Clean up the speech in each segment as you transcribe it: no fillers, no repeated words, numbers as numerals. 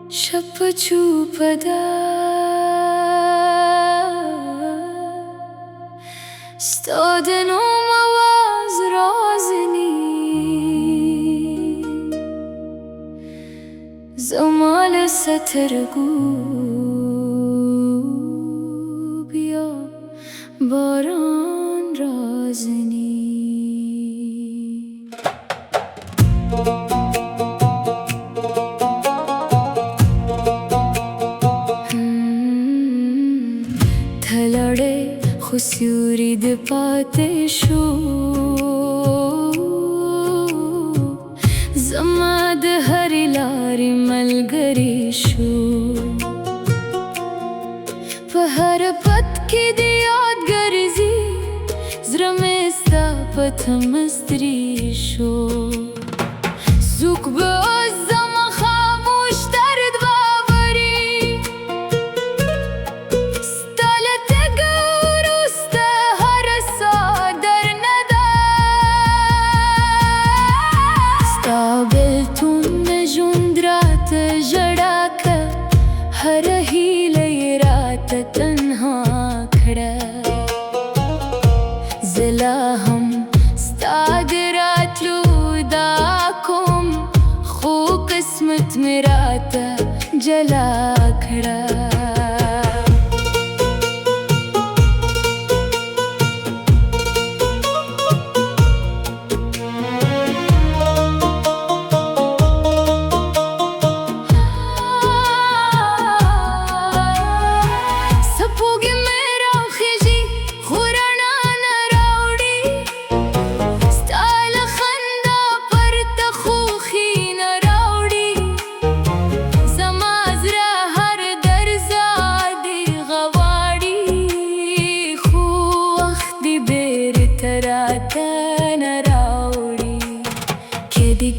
Şapı-çupada Stodin avaz razini Zamal satrgu Bia baran razini Thalade khusyurid paate shu Zamad harilari malgari shu Pahar patki diyad garzi Zramesta pathamastri shu Zuk be'azzama khamush dard bavari Stalat gurusta harasa dar nada Stabiltum jundrat jadaka Har hile raat tanha khada Zila hum stadrat ludakum Kho qismat mirata jala khada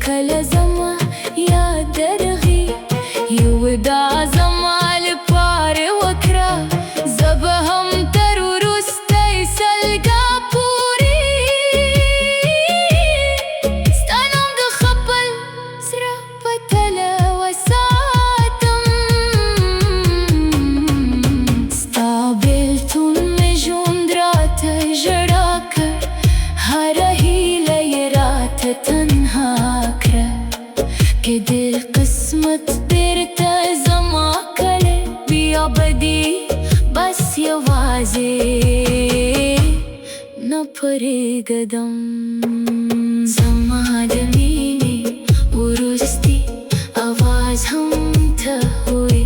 Kala zama ya darghi yuda zamal par wakra zabham tarurustay salga puri stanam de khabal sra patala wasatam stabiltum jundrat jadaka harahi layrat tanha के दिल किस्मत तेरता जमा करे बिया बदी बस ये वाजे न परे गदम समादमी उरुस्ती आवाज हम था हुए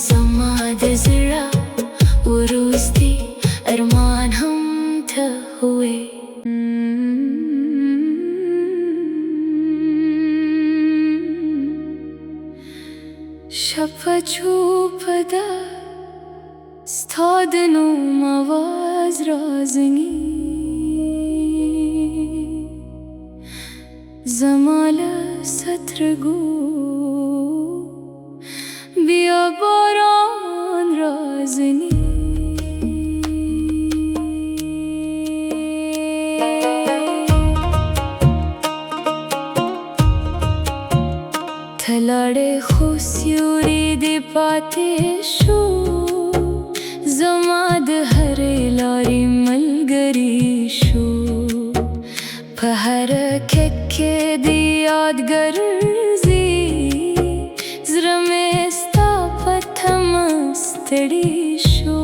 समाद जरा उरुस्ती अरमान हम था हुए Şapı-çupada Stodinum avaz razini Zamala satrgu Bia baran razini Thalade khusyurid paate shu Zamad harilari malgari shu Pahar kekke diyad garzi Zramesta pathamastri shu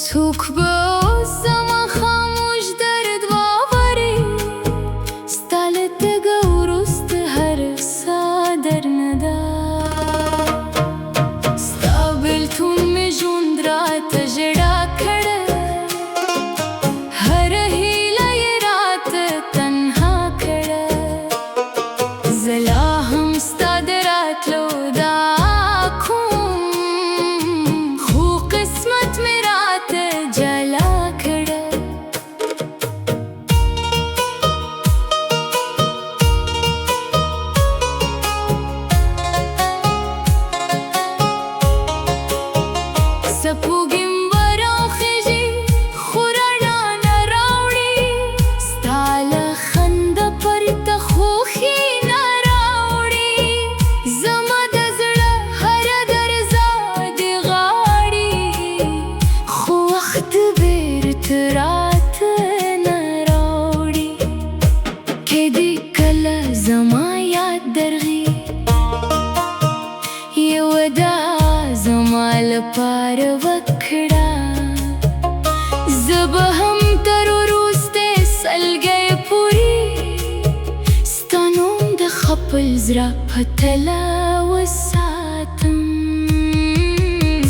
Sukh be'azzama khamush dard bavari Stalat gurust har dar nada Stabiltum jundrat jada khada Har hila ye raat tanha khada Zala hum stadrat ludakum Kho qismat mirat jala रात नरोडी केदी कला زما یاد درغی یودا زما لپاره وکړه زه به هم تر وروسته سلګۍ پورې ستا نوم د خپل زړه په تله وساتم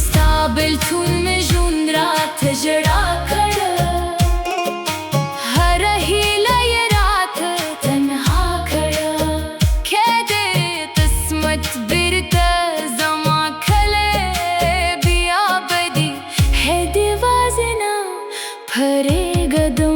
ستا بېلتون مې ژوند راته ژړا کړه هره هیله یې راته تنها کړه که دې قسمت بیرته زما کله بیا به دې هې دیوازې نه پرېږدم